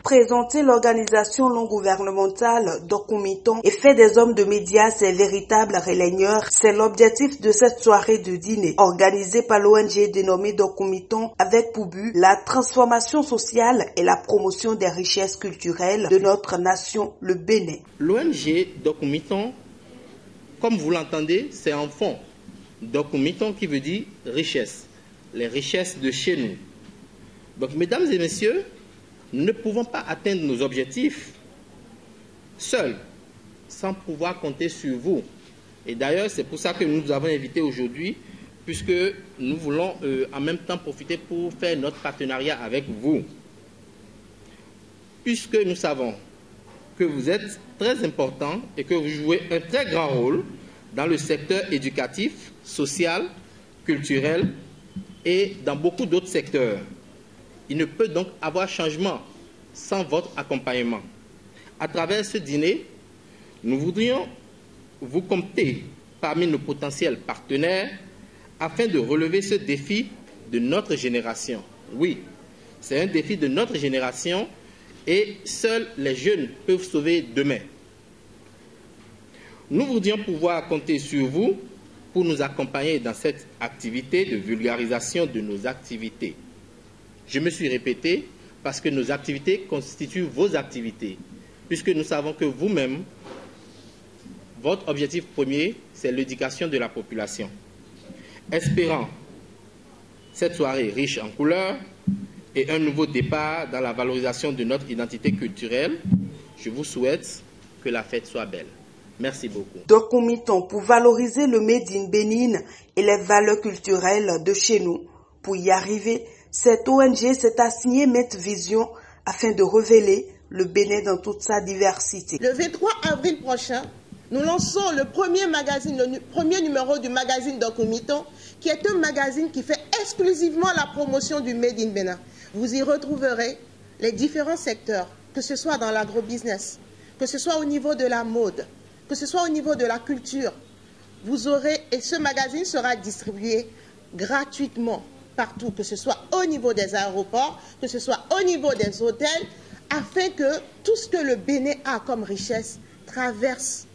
présenter l'organisation non gouvernementale Dokumiton et fait des hommes de médias ses véritables relayeurs. C'est l'objectif de cette soirée de dîner organisée par l'ONG dénommée Dokumiton avec pour but la transformation sociale et la promotion des richesses culturelles de notre nation, le Bénin. L'ONG Dokumiton, comme vous l'entendez, c'est en fond. Dokumiton qui veut dire richesse, les richesses de chez nous. Donc, mesdames et messieurs, nous ne pouvons pas atteindre nos objectifs seuls, sans pouvoir compter sur vous. Et d'ailleurs, c'est pour ça que nous vous avons invité aujourd'hui, puisque nous voulons en même temps profiter pour faire notre partenariat avec vous. Puisque nous savons que vous êtes très important et que vous jouez un très grand rôle dans le secteur éducatif, social, culturel et dans beaucoup d'autres secteurs. Il ne peut donc avoir changement sans votre accompagnement. À travers ce dîner, nous voudrions vous compter parmi nos potentiels partenaires afin de relever ce défi de notre génération. Oui, c'est un défi de notre génération et seuls les jeunes peuvent sauver demain. Nous voudrions pouvoir compter sur vous pour nous accompagner dans cette activité de vulgarisation de nos activités. Je me suis répété parce que nos activités constituent vos activités, puisque nous savons que vous-même, votre objectif premier, c'est l'éducation de la population. Espérant cette soirée riche en couleurs et un nouveau départ dans la valorisation de notre identité culturelle, je vous souhaite que la fête soit belle. Merci beaucoup. Dokumiton pour valoriser le Made in Bénin et les valeurs culturelles de chez nous. Pour y arriver, cette ONG s'est assignée Met Vision afin de révéler le Bénin dans toute sa diversité. Le 23 avril prochain, nous lançons le premier numéro du magazine Dokumiton, qui est un magazine qui fait exclusivement la promotion du Made in Bénin. Vous y retrouverez les différents secteurs, que ce soit dans l'agrobusiness, que ce soit au niveau de la mode, que ce soit au niveau de la culture. Vous aurez, et ce magazine sera distribué gratuitement partout, que ce soit au niveau des aéroports, que ce soit au niveau des hôtels, afin que tout ce que le Bénin a comme richesse traverse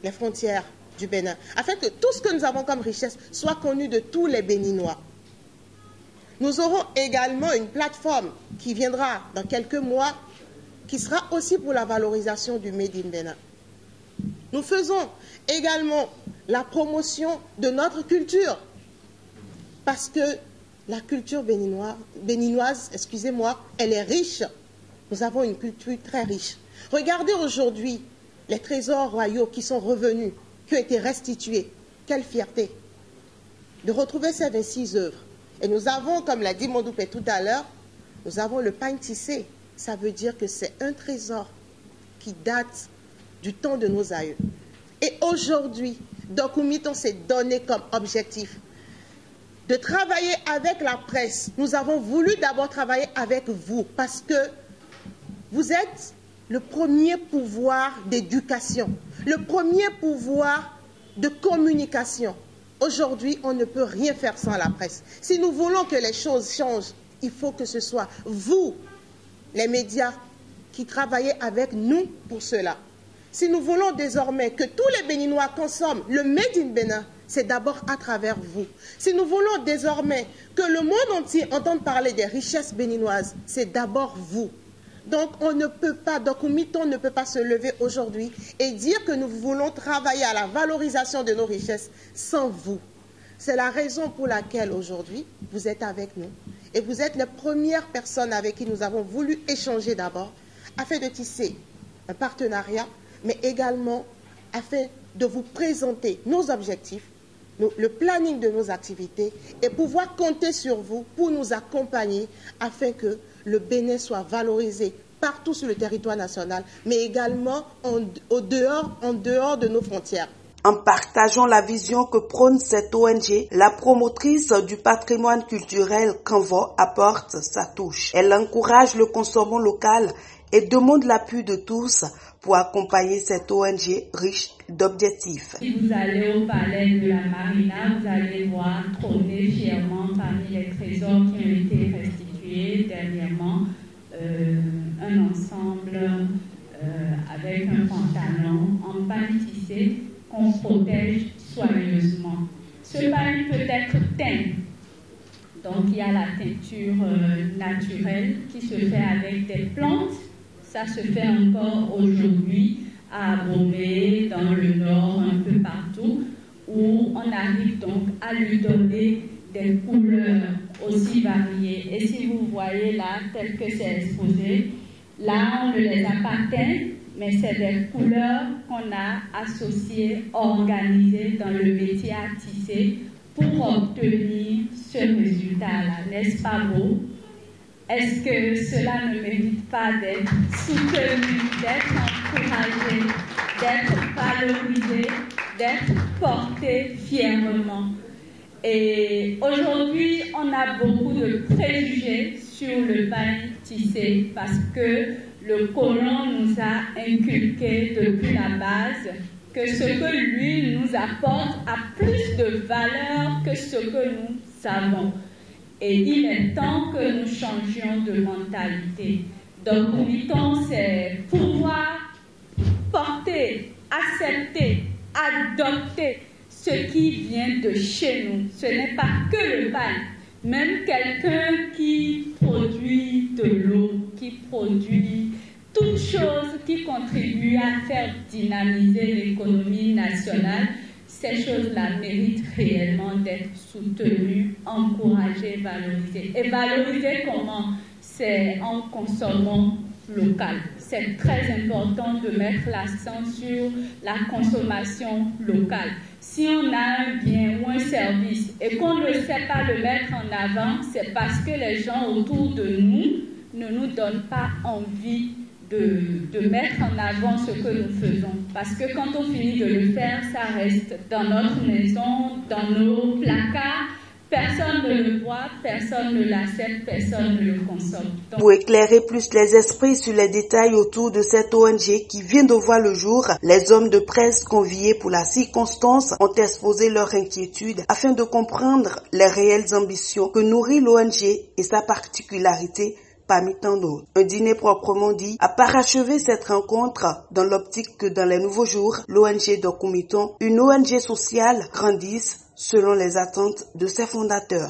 les frontières du Bénin, afin que tout ce que nous avons comme richesse soit connu de tous les Béninois. Nous aurons également une plateforme qui viendra dans quelques mois, qui sera aussi pour la valorisation du Made in Bénin. Nous faisons également la promotion de notre culture, parce que la culture béninoise, elle est riche. Nous avons une culture très riche. Regardez aujourd'hui les trésors royaux qui sont revenus, qui ont été restitués. Quelle fierté de retrouver ces 26 œuvres. Et nous avons, comme l'a dit Mondoupé tout à l'heure, nous avons le pain tissé. Ça veut dire que c'est un trésor qui date du temps de nos aïeux. Et aujourd'hui, Dokumiton s'est donné comme objectif de travailler avec la presse. Nous avons voulu d'abord travailler avec vous parce que vous êtes le premier pouvoir d'éducation, le premier pouvoir de communication. Aujourd'hui, on ne peut rien faire sans la presse. Si nous voulons que les choses changent, il faut que ce soit vous, les médias, qui travaillez avec nous pour cela. Si nous voulons désormais que tous les Béninois consomment le Made in Bénin, c'est d'abord à travers vous. Si nous voulons désormais que le monde entier entende parler des richesses béninoises, c'est d'abord vous. Donc on ne peut pas, Dokumiton ne peut pas se lever aujourd'hui et dire que nous voulons travailler à la valorisation de nos richesses sans vous. C'est la raison pour laquelle aujourd'hui vous êtes avec nous. Et vous êtes les premières personnes avec qui nous avons voulu échanger d'abord, afin de tisser un partenariat, mais également afin de vous présenter nos objectifs, le planning de nos activités et pouvoir compter sur vous pour nous accompagner afin que le Bénin soit valorisé partout sur le territoire national, mais également en dehors de nos frontières. En partageant la vision que prône cette ONG, la promotrice du patrimoine culturel Canvo apporte sa touche. Elle encourage le consommant local et demande l'appui de tous pour accompagner cette ONG riche d'objectifs. Si vous allez au palais de la Marina, vous allez voir trôner fièrement parmi les trésors qui ont été restitués dernièrement un ensemble protège soigneusement. Ce bain peut être teint. Donc il y a la teinture naturelle qui se fait avec des plantes. Ça se fait encore aujourd'hui à Bomé, dans le nord, un peu partout, où on arrive donc à lui donner des couleurs aussi variées. Et si vous voyez là, tel que c'est exposé, là on ne les a pas teints, mais c'est des couleurs qu'on a associées, organisées dans le métier à tisser pour obtenir ce résultat-là. N'est-ce pas beau? Est-ce que cela ne mérite pas d'être soutenu, d'être encouragé, d'être valorisé, d'être porté fièrement? Et aujourd'hui, on a beaucoup de préjugés sur le pain tissé parce que le colon nous a inculqué depuis la base que ce que lui nous apporte a plus de valeur que ce que nous savons. Et il est temps que nous changions de mentalité. Documintons, c'est pouvoir porter, accepter, adopter ce qui vient de chez nous. Ce n'est pas que le pain. Même quelqu'un qui produit de l'eau, qui produit toutes choses qui contribuent à faire dynamiser l'économie nationale, ces choses-là méritent réellement d'être soutenues, encouragées, valorisées. Et valoriser comment? C'est en consommant local. C'est très important de mettre l'accent sur la consommation locale. Si on a un bien ou un service et qu'on ne sait pas le mettre en avant, c'est parce que les gens autour de nous ne nous donnent pas envie de mettre en avant ce que nous faisons. Parce que quand on finit de le faire, ça reste dans notre maison, dans nos placards. Personne ne le voit, personne ne l'accepte, personne ne le consomme. Donc, pour éclairer plus les esprits sur les détails autour de cette ONG qui vient de voir le jour, les hommes de presse conviés pour la circonstance ont exposé leurs inquiétudes afin de comprendre les réelles ambitions que nourrit l'ONG et sa particularité parmi tant d'autres. Un dîner proprement dit a parachevé cette rencontre dans l'optique que dans les nouveaux jours, l'ONG Dokumiton, une ONG sociale, grandisse selon les attentes de ses fondateurs.